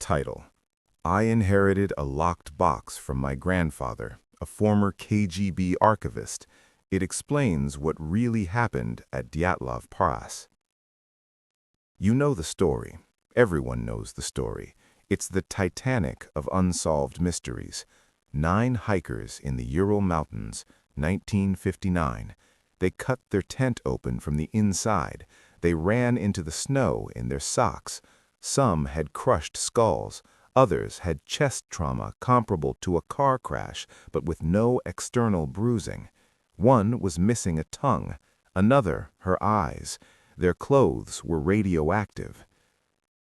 Title: I inherited a locked box from my grandfather, a former KGB archivist. It explains what really happened at Dyatlov Pass. You know the story. Everyone knows the story. It's the Titanic of unsolved mysteries. 9 hikers in the Ural Mountains, 1959. They cut their tent open from the inside. They ran into the snow in their socks. Some had crushed skulls. Others had chest trauma comparable to a car crash, but with no external bruising. One was missing a tongue, another her eyes. Their clothes were radioactive.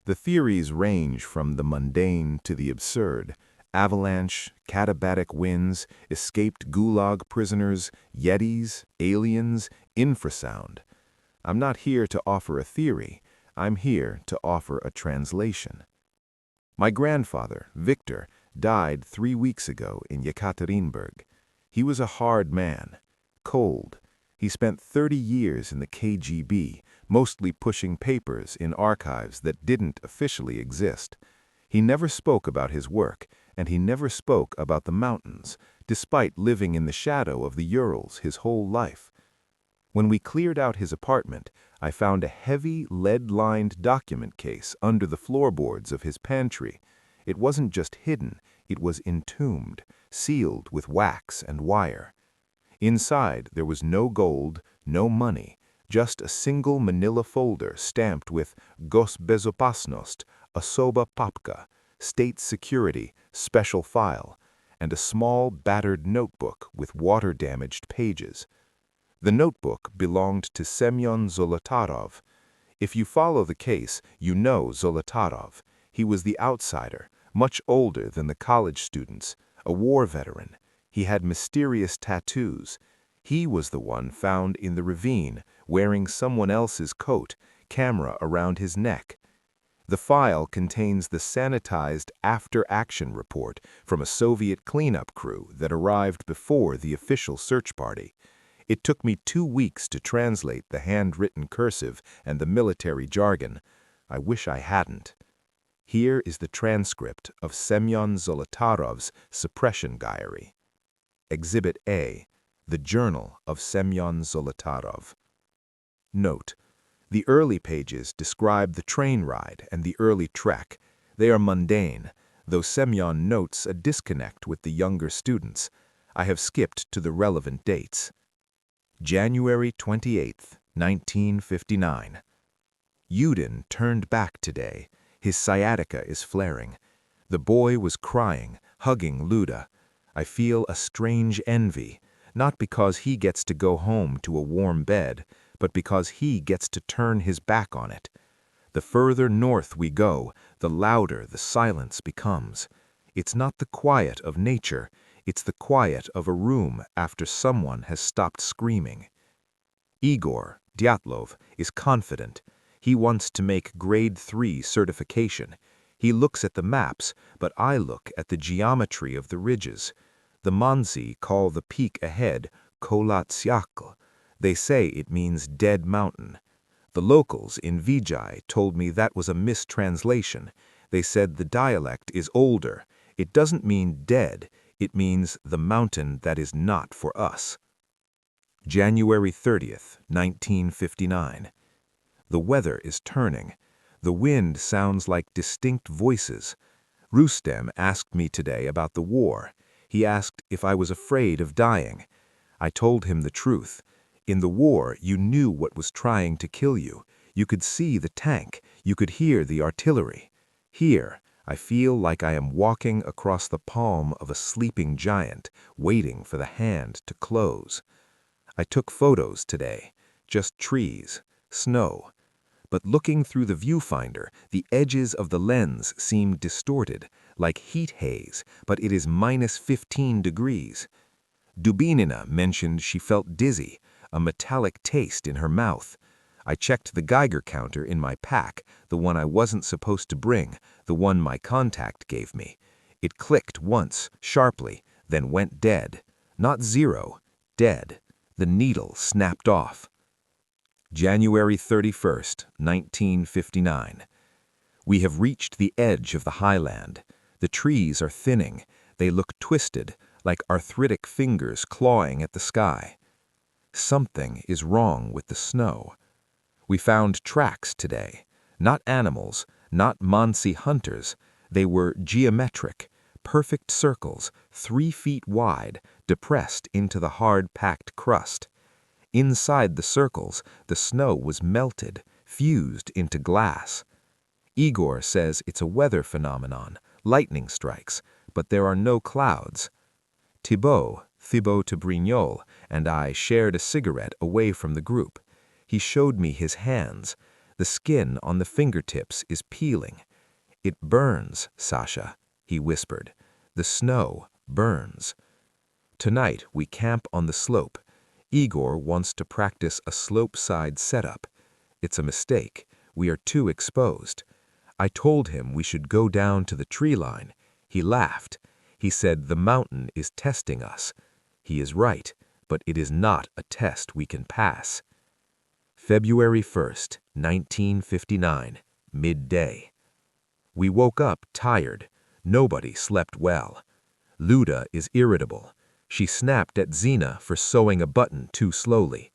The theories range from the mundane to the absurd. Avalanche, katabatic winds, escaped gulag prisoners, yetis, aliens, infrasound. I'm not here to offer a theory. I'm here to offer a translation. My grandfather, Victor, died 3 weeks ago in Yekaterinburg. He was a hard man, cold. He spent 30 years in the KGB, mostly pushing papers in archives that didn't officially exist. He never spoke about his work, and he never spoke about the mountains, despite living in the shadow of the Urals his whole life. When we cleared out his apartment, I found a heavy, lead-lined document case under the floorboards of his pantry. It wasn't just hidden, it was entombed, sealed with wax and wire. Inside, there was no gold, no money, just a single manila folder stamped with Gosbezopasnost, Osoba Papka, State Security, Special File, and a small, battered notebook with water-damaged pages. The notebook belonged to Semyon Zolotarov. If you follow the case, you know Zolotarov. He was the outsider, much older than the college students, a war veteran. He had mysterious tattoos. He was the one found in the ravine, wearing someone else's coat, camera around his neck. The file contains the sanitized after-action report from a Soviet cleanup crew that arrived before the official search party. It took me 2 weeks to translate the handwritten cursive and the military jargon. I wish I hadn't. Here is the transcript of Semyon Zolotarov's suppression diary. Exhibit A, the Journal of Semyon Zolotarov. Note: the early pages describe the train ride and the early trek. They are mundane, though Semyon notes a disconnect with the younger students. I have skipped to the relevant dates. January 28, 1959. Yudin turned back today. His sciatica is flaring. The boy was crying, hugging Luda. I feel a strange envy, not because he gets to go home to a warm bed, but because he gets to turn his back on it. The further north we go, the louder the silence becomes. It's not the quiet of nature. It's the quiet of a room after someone has stopped screaming. Igor, Dyatlov, is confident. He wants to make grade 3 certification. He looks at the maps, but I look at the geometry of the ridges. The Mansi call the peak ahead Kolatsyakl. They say it means dead mountain. The locals in Vijay told me that was a mistranslation. They said the dialect is older. It doesn't mean dead. It means the mountain that is not for us. January 30th, 1959. The weather is turning. The wind sounds like distinct voices. Rustem asked me today about the war. He asked if I was afraid of dying. I told him the truth. In the war, you knew what was trying to kill you. You could see the tank. You could hear the artillery. Here, I feel like I am walking across the palm of a sleeping giant, waiting for the hand to close. I took photos today, just trees, snow. But looking through the viewfinder, the edges of the lens seem distorted, like heat haze, but it is minus 15 degrees. Dubinina mentioned she felt dizzy, a metallic taste in her mouth. I checked the Geiger counter in my pack, the one I wasn't supposed to bring, the one my contact gave me. It clicked once, sharply, then went dead. Not 0, dead. The needle snapped off. January 31st, 1959. We have reached the edge of the highland. The trees are thinning. They look twisted, like arthritic fingers clawing at the sky. Something is wrong with the snow. We found tracks today. Not animals, not Mansi hunters. They were geometric, perfect circles, 3 feet wide, depressed into the hard-packed crust. Inside the circles, the snow was melted, fused into glass. Igor says it's a weather phenomenon, lightning strikes, but there are no clouds. Thibaut de Brignol, and I shared a cigarette away from the group. He showed me his hands. The skin on the fingertips is peeling. "It burns, Sasha," he whispered. "The snow burns." Tonight we camp on the slope. Igor wants to practice a slope-side setup. It's a mistake. We are too exposed. I told him we should go down to the tree line. He laughed. He said the mountain is testing us. He is right, but it is not a test we can pass. February 1st, 1959, midday. We woke up tired. Nobody slept well. Luda is irritable. She snapped at Zina for sewing a button too slowly.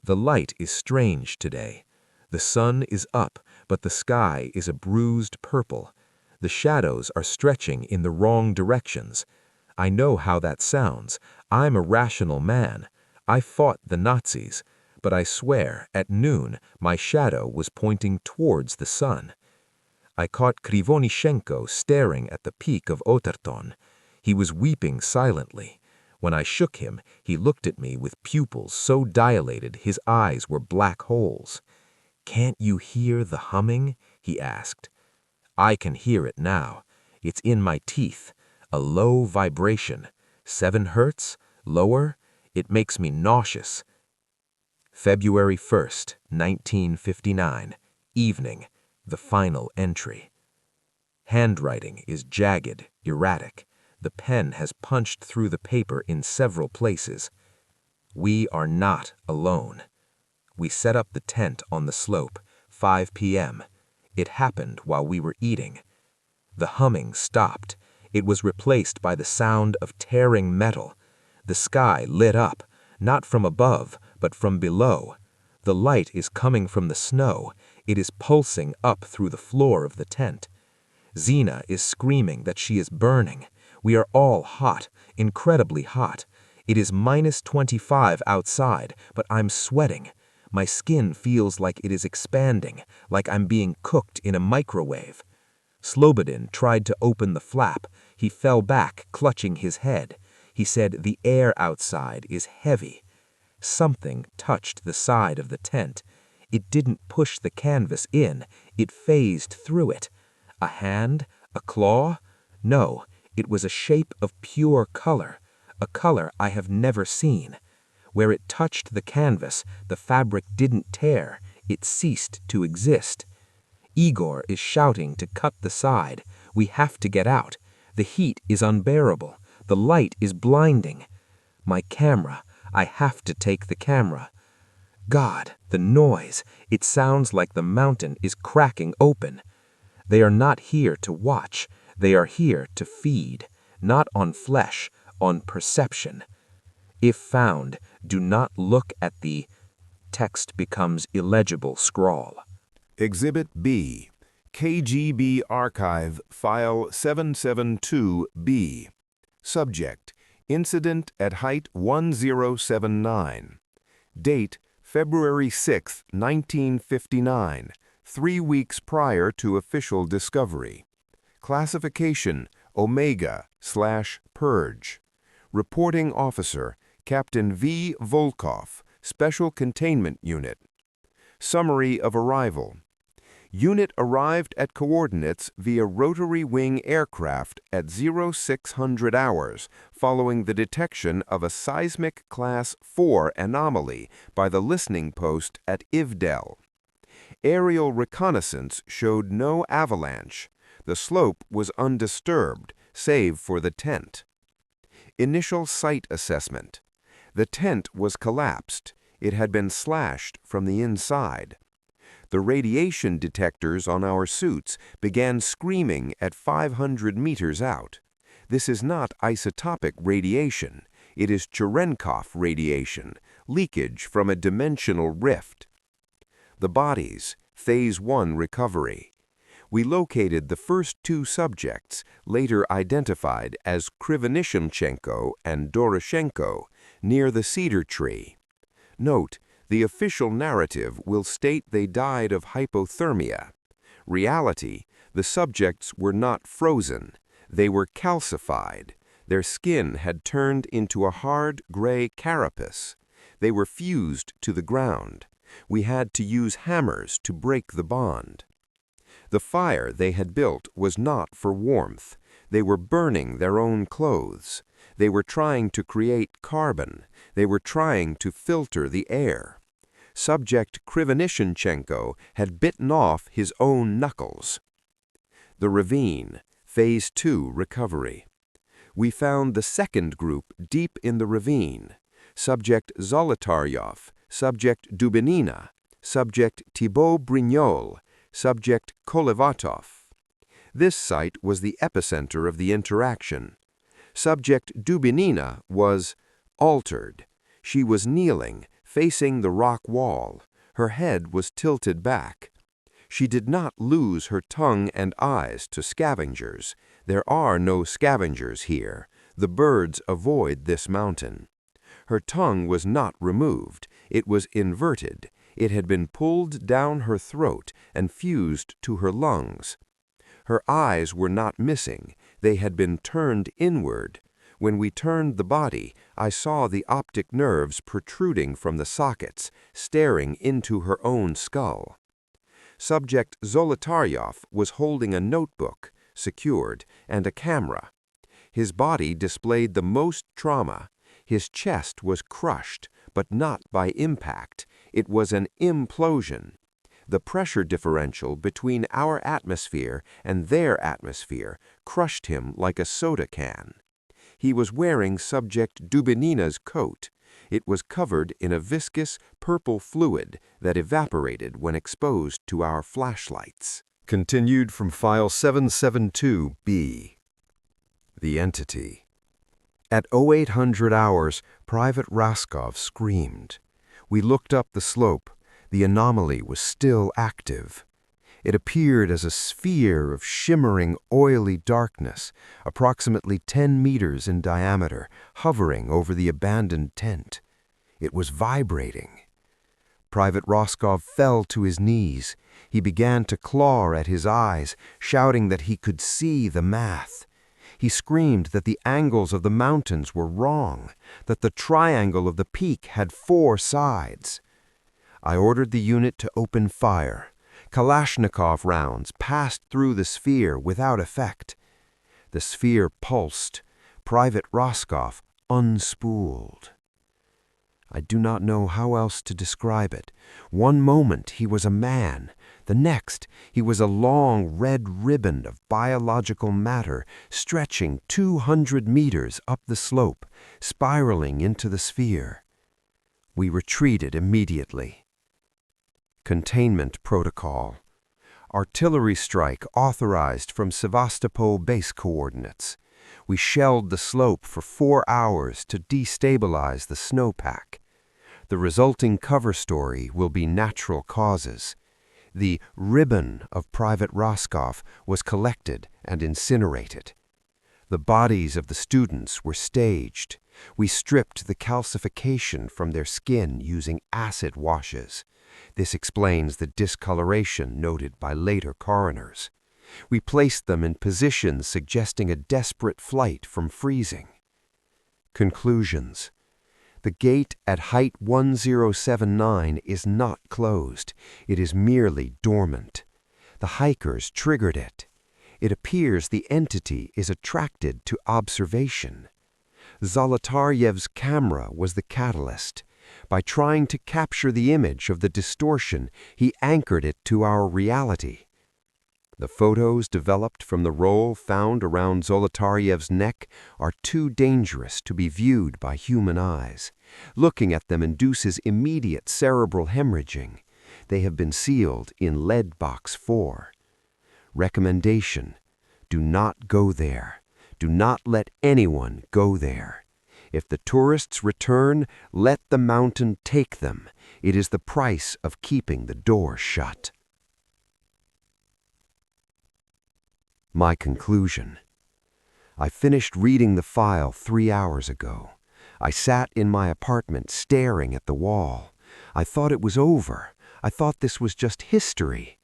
The light is strange today. The sun is up, but the sky is a bruised purple. The shadows are stretching in the wrong directions. I know how that sounds. I'm a rational man. I fought the Nazis, but I swear, at noon, my shadow was pointing towards the sun. I caught Krivonishenko staring at the peak of Oterton. He was weeping silently. When I shook him, he looked at me with pupils so dilated his eyes were black holes. "Can't you hear the humming?" he asked. I can hear it now. It's in my teeth. A low vibration. 7 hertz? Lower? It makes me nauseous. February 1st, 1959. Evening. The final entry. Handwriting is jagged, erratic. The pen has punched through the paper in several places. We are not alone. We set up the tent on the slope, 5 p.m. It happened while we were eating. The humming stopped. It was replaced by the sound of tearing metal. The sky lit up, not from above, but from below. The light is coming from the snow. It is pulsing up through the floor of the tent. Zina is screaming that she is burning. We are all hot, incredibly hot. It is -25 outside, but I'm sweating. My skin feels like it is expanding, like I'm being cooked in a microwave. Slobodin tried to open the flap. He fell back, clutching his head. He said the air outside is heavy. Something touched the side of the tent. It didn't push the canvas in. It phased through it. A hand? A claw? No, it was a shape of pure color, a color I have never seen. Where it touched the canvas, the fabric didn't tear. It ceased to exist. Igor is shouting to cut the side. We have to get out. The heat is unbearable. The light is blinding. My camera. I have to take the camera. God, the noise. It sounds like the mountain is cracking open. They are not here to watch. They are here to feed. Not on flesh, on perception. If found, do not look at the text becomes illegible scrawl. Exhibit B, KGB Archive File 772B. Subject, Incident at Height 1079. Date, February 6, 1959, 3 weeks prior to official discovery. Classification, Omega/Purge. Reporting Officer, Captain V. Volkov, Special Containment Unit. Summary of arrival. Unit arrived at coordinates via rotary wing aircraft at 0600 hours following the detection of a seismic Class 4 anomaly by the listening post at Ivdel. Aerial reconnaissance showed no avalanche. The slope was undisturbed, save for the tent. Initial site assessment. The tent was collapsed. It had been slashed from the inside. The radiation detectors on our suits began screaming at 500 meters out. This is not isotopic radiation. It is Cherenkov radiation, leakage from a dimensional rift. The bodies, Phase 1 recovery. We located the first two subjects, later identified as Krivonishenchenko and Doroshenko, near the cedar tree. Note, the official narrative will state they died of hypothermia. Reality, the subjects were not frozen. They were calcified. Their skin had turned into a hard gray carapace. They were fused to the ground. We had to use hammers to break the bond. The fire they had built was not for warmth. They were burning their own clothes. They were trying to create carbon. They were trying to filter the air. Subject Krivonishenchenko had bitten off his own knuckles. The ravine, Phase 2 recovery. We found the second group deep in the ravine. Subject Zolotaryov, Subject Dubinina, Subject Thibaut Brignol, Subject Kolevatov. This site was the epicenter of the interaction. Subject Dubinina was altered. She was kneeling, facing the rock wall. Her head was tilted back. She did not lose her tongue and eyes to scavengers. There are no scavengers here. The birds avoid this mountain. Her tongue was not removed. It was inverted. It had been pulled down her throat and fused to her lungs. Her eyes were not missing. They had been turned inward. When we turned the body, I saw the optic nerves protruding from the sockets, staring into her own skull. Subject Zolotaryov was holding a notebook, secured, and a camera. His body displayed the most trauma. His chest was crushed, but not by impact. It was an implosion. The pressure differential between our atmosphere and their atmosphere crushed him like a soda can. He was wearing Subject Dubinina's coat. It was covered in a viscous purple fluid that evaporated when exposed to our flashlights. Continued from File 772B. The Entity. At 0800 hours, Private Raskov screamed. We looked up the slope. The anomaly was still active. It appeared as a sphere of shimmering, oily darkness, approximately 10 meters in diameter, hovering over the abandoned tent. It was vibrating. Private Raskov fell to his knees. He began to claw at his eyes, shouting that he could see the math. He screamed that the angles of the mountains were wrong, that the triangle of the peak had 4 sides. I ordered the unit to open fire. Kalashnikov rounds passed through the sphere without effect. The sphere pulsed. Private Raskov unspooled. I do not know how else to describe it. One moment he was a man. The next, he was a long red ribbon of biological matter stretching 200 meters up the slope, spiraling into the sphere. We retreated immediately. Containment protocol. Artillery strike authorized from Sevastopol base coordinates. We shelled the slope for 4 hours to destabilize the snowpack. The resulting cover story will be natural causes. The ribbon of Private Raskov was collected and incinerated. The bodies of the students were staged. We stripped the calcification from their skin using acid washes. This explains the discoloration noted by later coroners. We placed them in positions suggesting a desperate flight from freezing. Conclusions. The gate at height 1079 is not closed. It is merely dormant. The hikers triggered it. It appears the entity is attracted to observation. Zolotaryev's camera was the catalyst. By trying to capture the image of the distortion, he anchored it to our reality. The photos developed from the roll found around Zolotaryev's neck are too dangerous to be viewed by human eyes. Looking at them induces immediate cerebral hemorrhaging. They have been sealed in lead box 4. Recommendation: do not go there. Do not let anyone go there. If the tourists return, let the mountain take them. It is the price of keeping the door shut. My conclusion. I finished reading the file 3 hours ago. I sat in my apartment staring at the wall. I thought it was over. I thought this was just history.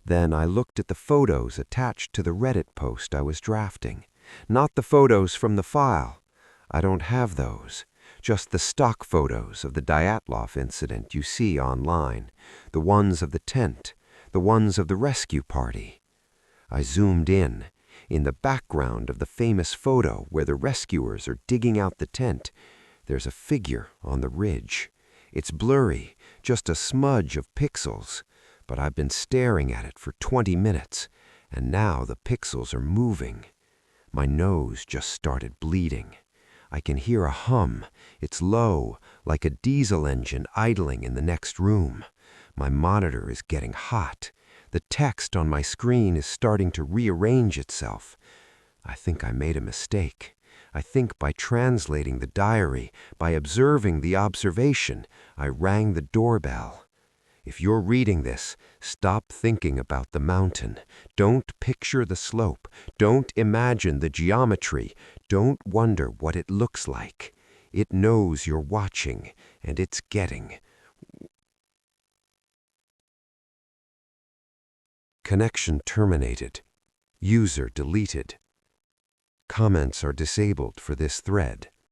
Then I looked at the photos attached to the Reddit post I was drafting. Not the photos from the file. I don't have those. Just the stock photos of the Dyatlov incident you see online. The ones of the tent. The ones of the rescue party. I zoomed in. In the background of the famous photo where the rescuers are digging out the tent, there's a figure on the ridge. It's blurry, just a smudge of pixels, but I've been staring at it for 20 minutes, and now the pixels are moving. My nose just started bleeding. I can hear a hum. It's low, like a diesel engine idling in the next room. My monitor is getting hot. The text on my screen is starting to rearrange itself. I think I made a mistake. I think by translating the diary, by observing the observation, I rang the doorbell. If you're reading this, stop thinking about the mountain. Don't picture the slope. Don't imagine the geometry. Don't wonder what it looks like. It knows you're watching, and it's getting. Connection terminated. User deleted. Comments are disabled for this thread.